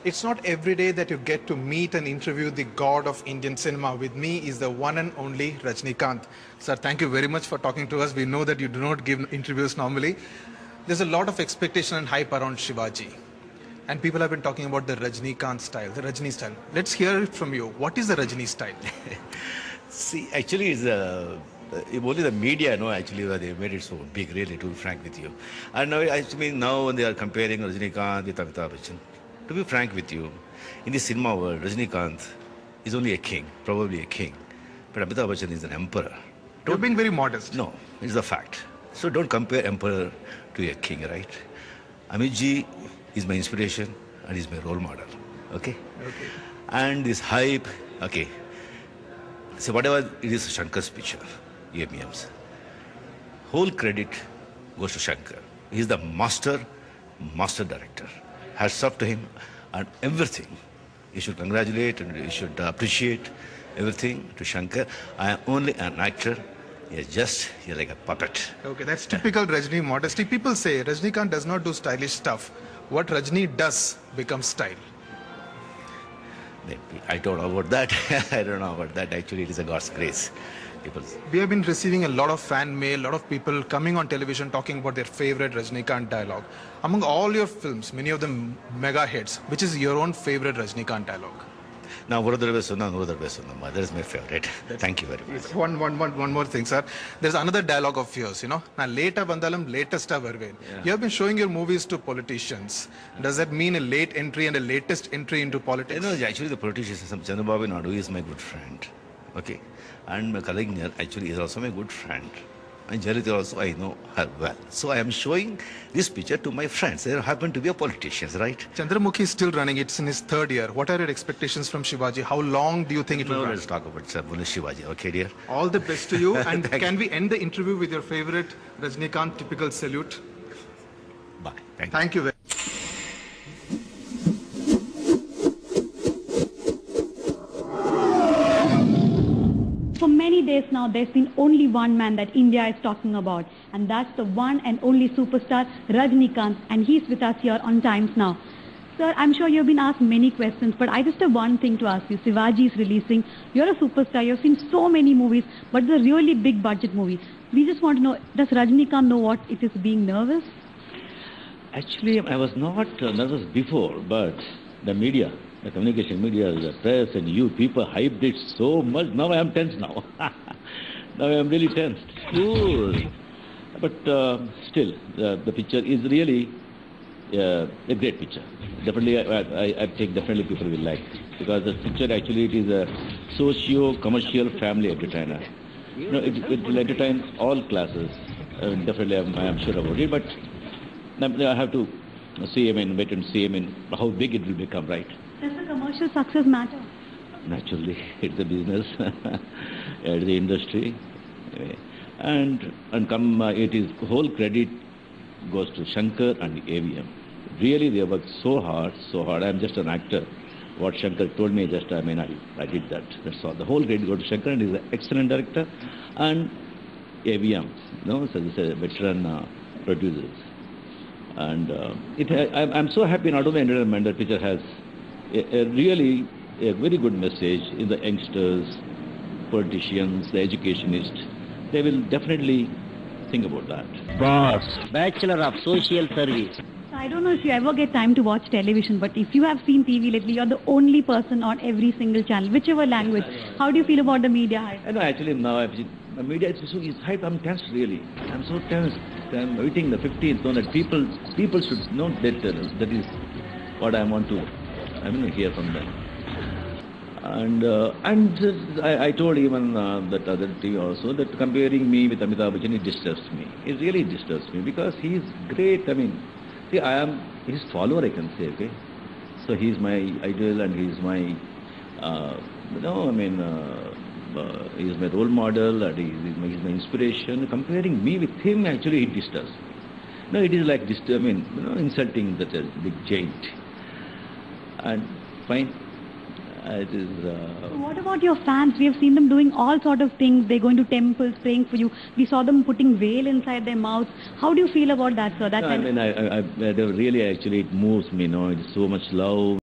It's not every day that you get to meet and interview the god of Indian cinema. With me is the one and only Rajinikanth. Sir, thank you very much for talking to us. We know that you do not give interviews normally. There's a lot of expectation and hype around Shivaji. And people have been talking about the Rajinikanth style, the Rajini style. Let's hear it from you. What is the Rajini style? See, actually, it's only the media, actually, they made it so big, really, to be frank with you. And now, now they are comparing Rajinikanth with Amitabh Bachchan. To be frank with you, in the cinema world, Rajinikanth is only a king, probably a king. But Amitabh Bachchan is an emperor. You're being very modest. No, it's the fact. So don't compare emperor to a king, right? Amit ji is my inspiration and is my role model. Okay? Okay. And this hype, okay. So whatever it is Shankar's picture, ABM's. Whole credit goes to Shankar. He's the master director. Hats off to him and everything. You should congratulate and you should appreciate everything to Shankar. I am only an actor. You're like a puppet. Okay, that's typical Rajini modesty. People say Rajinikanth does not do stylish stuff. What Rajini does becomes style. Maybe. I don't know about that. I don't know about that. Actually, it is a God's grace. We have been receiving a lot of fan mail, a lot of people coming on television talking about their favorite Rajinikanth dialogue. Among all your films, many of them mega hits, which is your own favorite Rajinikanth dialogue? Now, that is my favorite. Thank you very much. One more thing, sir. There's another dialogue of yours, Now, later bandalam, latest verve. You have been showing your movies to politicians. Does that mean a late entry and a latest entry into politics? Actually, the politician, Chandrababu Naidu, is my good friend. Okay? And my colleague actually is also my good friend. And Jayalalitha also, I know her well. So I am showing this picture to my friends. They happen to be politicians, right? Chandramukhi is still running. It's in his third year. What are your expectations from Shivaji? How long do you think it will run? Let's talk about Shivaji. Okay, dear? All the best to you. And can we end the interview with your favorite Rajinikanth typical salute? Bye. Thank you very much. For many days now, there's been only one man that India is talking about, and that's the one and only superstar, Rajinikanth, and he's with us here on Times Now. Sir, I'm sure you've been asked many questions, but I just have one thing to ask you. Shivaji is releasing. You're a superstar. You've seen so many movies, but it's a really big budget movie. We just want to know, does Rajinikanth know what it is being nervous? Actually, I was not nervous before, but the media, the communication media, the press and you people hyped it so much. Now I am tense now. Now I am really tensed. Cool. But still, the picture is really a great picture. Definitely, I think definitely people will like. Because the picture actually it is a socio-commercial family entertainer. It will entertain all classes. Definitely, I am sure about it. But I have to see, wait and see, how big it will become, right? Does the commercial success matter? Naturally, it's a business, it's the industry, and it is whole credit goes to Shankar and AVM. Really, they worked so hard. I'm just an actor. What Shankar told me, I did that. That's all. The whole credit goes to Shankar, and he's an excellent director, and AVM, so this is a veteran producers. And I'm so happy not only entertainment, that picture has really a very good message in the youngsters, politicians, the educationists. They will definitely think about that. Boss, Bachelor of Social Service. I don't know if you ever get time to watch television, but if you have seen TV lately, you're the only person on every single channel, whichever language. How do you feel about the media hype? No, actually now the media is hype. I'm tense really. I'm so tense. I'm waiting the 15th, so that people should know that is what I want to hear from them. And I told even that other TV also that comparing me with Amitabh Bachchan, it disturbs me. It really disturbs me because he is great. See, I am his follower, I can say. Okay, so he's my idol and he's my he's my role model and he's my inspiration. Comparing me with him, actually, it disturbs me. No, it is like insulting that big giant. And fine. It is. What about your fans? We have seen them doing all sort of things. They're going to temples, praying for you. We saw them putting veil inside their mouths. How do you feel about that, sir? Really, actually, it moves me. It's so much love.